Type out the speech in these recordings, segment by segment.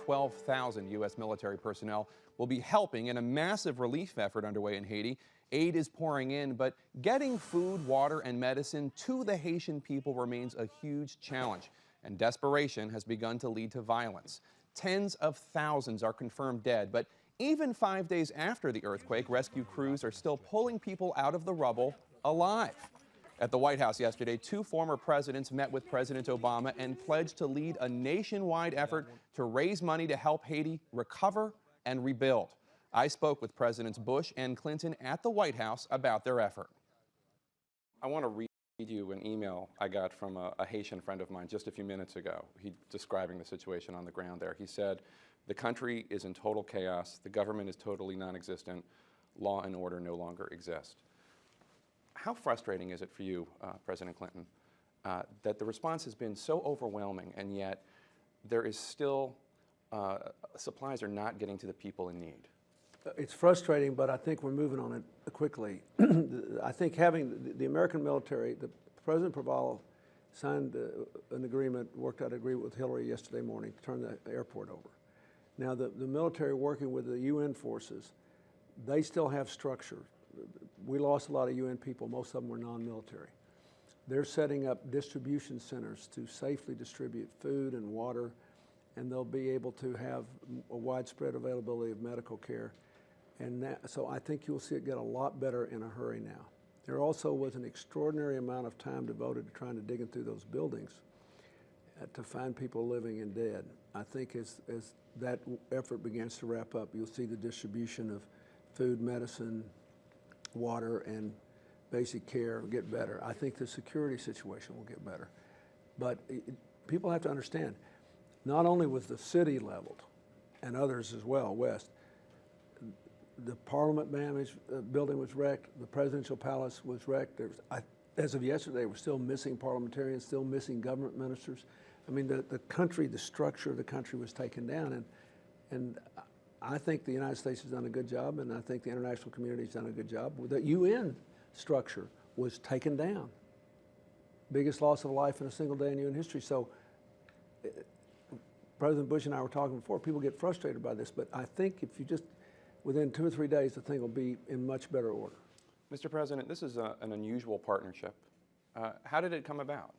12,000 U.S. military personnel will be helping in a massive relief effort underway in Haiti. Aid is pouring in, but getting food, water, and medicine to the Haitian people remains a huge challenge, and desperation has begun to lead to violence. Tens of thousands are confirmed dead, but even 5 days after the earthquake, rescue crews are still pulling people out of the rubble alive. At the White House yesterday, two former presidents met with President Obama and pledged to lead a nationwide effort to raise money to help Haiti recover and rebuild. I spoke with Presidents Bush and Clinton at the White House about their effort. I want to read you an email I got from a Haitian friend of mine just a few minutes ago. He describing the situation on the ground there. He said, "The country is in total chaos. The government is totally non-existent. Law and order no longer exist." How frustrating is it for you, President Clinton, that the response has been so overwhelming, and yet there is still, supplies are not getting to the people in need? It's frustrating, but I think we're moving on it quickly. I think having the American military, President Praval signed an agreement, worked out an agreement with Hillary yesterday morning to turn the airport over. Now, the military working with the UN forces, they still have structure. We lost a lot of UN people, most of them were non-military. They're setting up distribution centers to safely distribute food and water, and they'll be able to have a widespread availability of medical care. And so I think you'll see it get a lot better in a hurry now. There also was an extraordinary amount of time devoted to trying to dig through those buildings to find people living and dead. I think as that effort begins to wrap up, you'll see the distribution of food, medicine, water, and basic care get better. I think the security situation will get better. But people have to understand, not only was the city leveled, and others as well, west, the Parliament building was wrecked, the presidential palace was wrecked. As of yesterday, we're still missing parliamentarians, still missing government ministers. I mean, the country, the structure of the country was taken down, and I think the United States has done a good job, and I think the international community has done a good job. The UN structure was taken down. Biggest loss of life in a single day in UN history. So President Bush and I were talking before, people get frustrated by this, but I think if you just, within 2 or 3 days, the thing will be in much better order. Mr. President, this is an unusual partnership. How did it come about?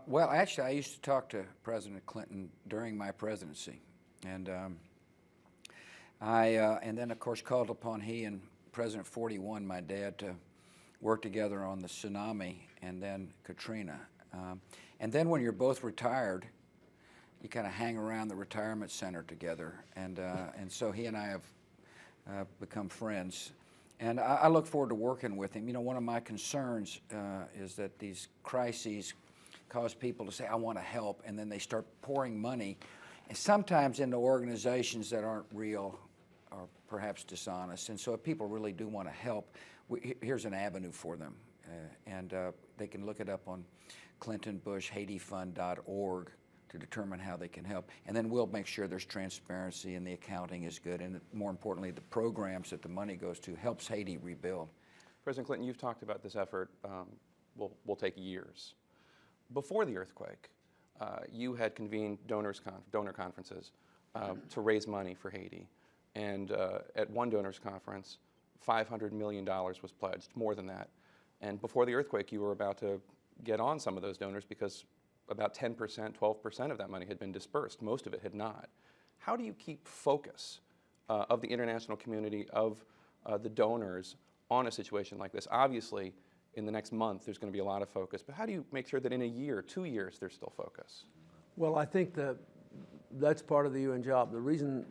Well, actually, I used to talk to President Clinton during my presidency, and and then, of course, called upon he and President 41, my dad, to work together on the tsunami and then Katrina. And then when you're both retired, you kind of hang around the retirement center together. And so he and I have become friends. And I look forward to working with him. You know, one of my concerns is that these crises cause people to say, I want to help, and then they start pouring money, and sometimes into organizations that aren't real or perhaps dishonest. And so if people really do want to help, here's an avenue for them. And they can look it up on ClintonBushHaitiFund.org to determine how they can help. And then we'll make sure there's transparency and the accounting is good. And more importantly, the programs that the money goes to helps Haiti rebuild. President Clinton, you've talked about this effort will take years. Before the earthquake, you had convened donor conferences to raise money for Haiti. And at one donors conference, $500 million was pledged, more than that. And before the earthquake, you were about to get on some of those donors because about 10%, 12% of that money had been dispersed. Most of it had not. How do you keep focus of the international community, of the donors, on a situation like this? Obviously, in the next month, there's going to be a lot of focus, but how do you make sure that in a year, 2 years, there's still focus? Well, I think that's part of the UN job. The reason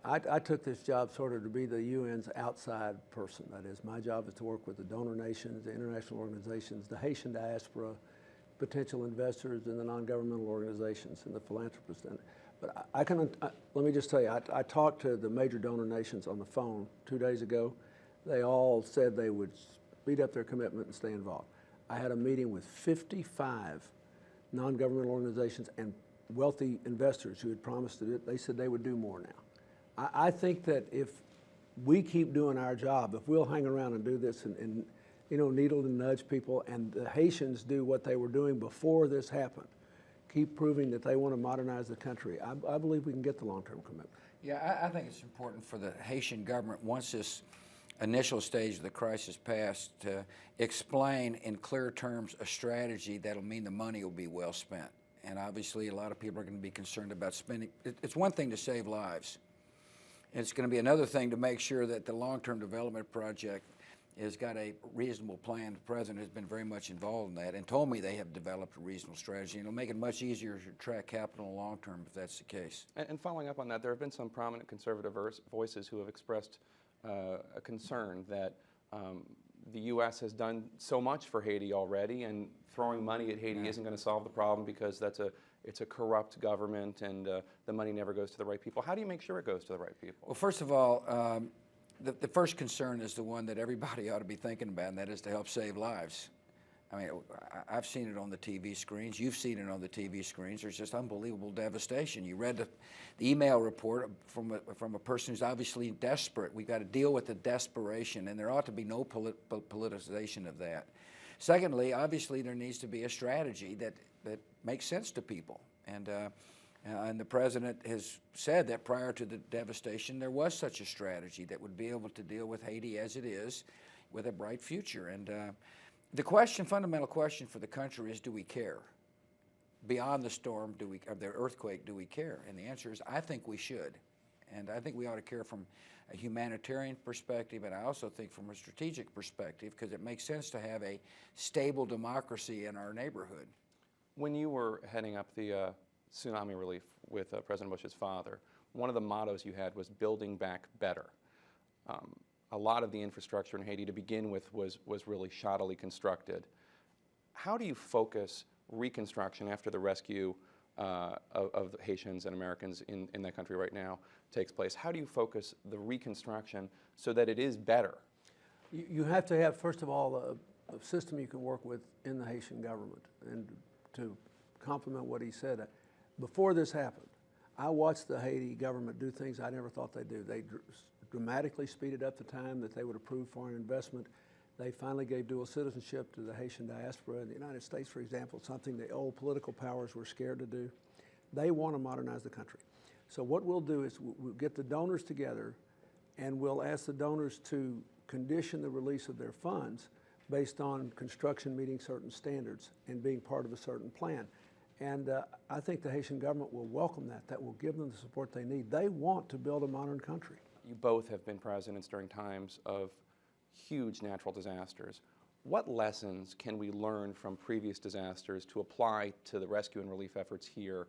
I took this job sort of to be the UN's outside person. That is, my job is to work with the donor nations, the international organizations, the Haitian diaspora, potential investors, and the non-governmental organizations and the philanthropists. But let me just tell you, I talked to the major donor nations on the phone 2 days ago. They all said they would speed up their commitment and stay involved. I had a meeting with 55 non-governmental organizations and wealthy investors who had promised to do it. They said they would do more now. I think that if we keep doing our job, if we'll hang around and do this and needle and nudge people, and the Haitians do what they were doing before this happened, keep proving that they want to modernize the country, I believe we can get the long-term commitment. Yeah, I think it's important for the Haitian government, once this initial stage of the crisis passed, to explain in clear terms a strategy that'll mean the money will be well spent. And obviously, a lot of people are going to be concerned about spending. It's one thing to save lives. It's going to be another thing to make sure that the long-term development project has got a reasonable plan. The president has been very much involved in that and told me they have developed a reasonable strategy. And it'll make it much easier to track capital in the long term if that's the case. And following up on that, there have been some prominent conservative voices who have expressed a concern that the U.S. has done so much for Haiti already, and throwing money at Haiti isn't going to solve the problem because it's a corrupt government and the money never goes to the right people. How do you make sure it goes to the right people? Well, first of all, the first concern is the one that everybody ought to be thinking about, and that is to help save lives. I mean, I've seen it on the TV screens. You've seen it on the TV screens. There's just unbelievable devastation. You read the email report from a person who's obviously desperate. We've got to deal with the desperation, and there ought to be no politicization of that. Secondly, obviously, there needs to be a strategy that makes sense to people. And the president has said that prior to the devastation, there was such a strategy that would be able to deal with Haiti as it is with a bright future. And the fundamental question for the country is, do we care? Beyond the storm, of the earthquake, do we care? And the answer is, I think we should. And I think we ought to care from a humanitarian perspective, and I also think from a strategic perspective, because it makes sense to have a stable democracy in our neighborhood. When you were heading up the tsunami relief with President Bush's father, one of the mottos you had was building back better. A lot of the infrastructure in Haiti to begin with was really shoddily constructed. How do you focus reconstruction after the rescue of the Haitians and Americans in that country right now takes place? How do you focus the reconstruction so that it is better? You have to have, first of all, a system you can work with in the Haitian government. And to complement what he said, before this happened, I watched the Haiti government do things I never thought they'd do. They dramatically speeded up the time that they would approve foreign investment. They finally gave dual citizenship to the Haitian diaspora in the United States, for example, something the old political powers were scared to do. They want to modernize the country. So what we'll do is we'll get the donors together, and we'll ask the donors to condition the release of their funds based on construction meeting certain standards and being part of a certain plan. And I think the Haitian government will welcome that. That will give them the support they need. They want to build a modern country. You both have been presidents during times of huge natural disasters. What lessons can we learn from previous disasters to apply to the rescue and relief efforts here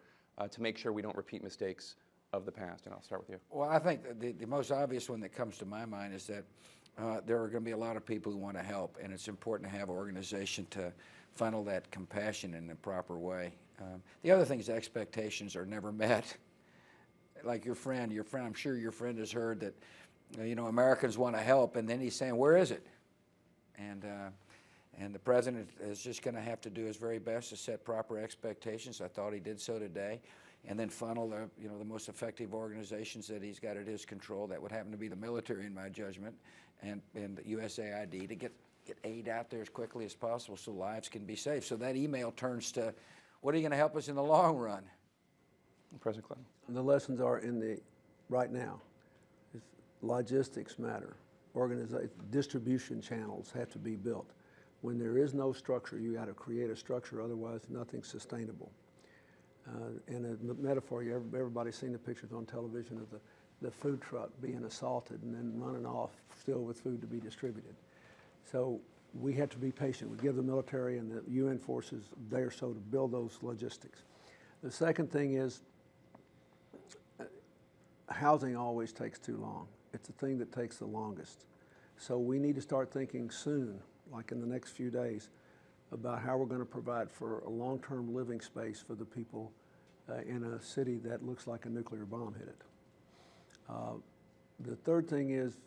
to make sure we don't repeat mistakes of the past? And I'll start with you. Well, I think the most obvious one that comes to my mind is that there are going to be a lot of people who want to help, and it's important to have an organization to funnel that compassion in the proper way. The other thing is expectations are never met. Like your friend, I'm sure your friend has heard that, Americans want to help, and then he's saying, where is it? And the president is just going to have to do his very best to set proper expectations. I thought he did so today, and then funnel the most effective organizations that he's got at his control. That would happen to be the military, in my judgment, and the USAID, to get aid out there as quickly as possible so lives can be saved. So that email turns to, what are you going to help us in the long run? President Clinton. The lessons are right now. Logistics matter. Distribution channels have to be built. When there is no structure, you got to create a structure, otherwise nothing's sustainable. And a metaphor, everybody's seen the pictures on television of the food truck being assaulted and then running off still with food to be distributed. So we have to be patient. We give the military and the UN forces there so to build those logistics. The second thing is housing always takes too long. It's the thing that takes the longest. So we need to start thinking soon, like in the next few days, about how we're going to provide for a long-term living space for the people in a city that looks like a nuclear bomb hit it. The third thing is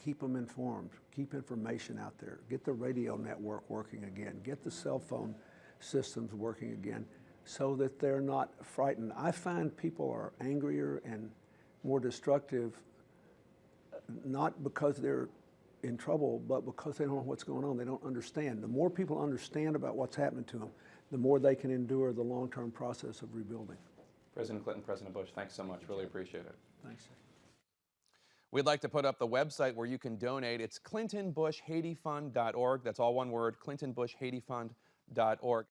keep them informed, keep information out there, get the radio network working again, get the cell phone systems working again so that they're not frightened. I find people are angrier and more destructive, not because they're in trouble, but because they don't know what's going on. They don't understand. The more people understand about what's happening to them, the more they can endure the long-term process of rebuilding. President Clinton, President Bush, thanks so much. Really appreciate it. Thanks. We'd like to put up the website where you can donate. It's clintonbushhaitifund.org. That's all one word, clintonbushhaitifund.org.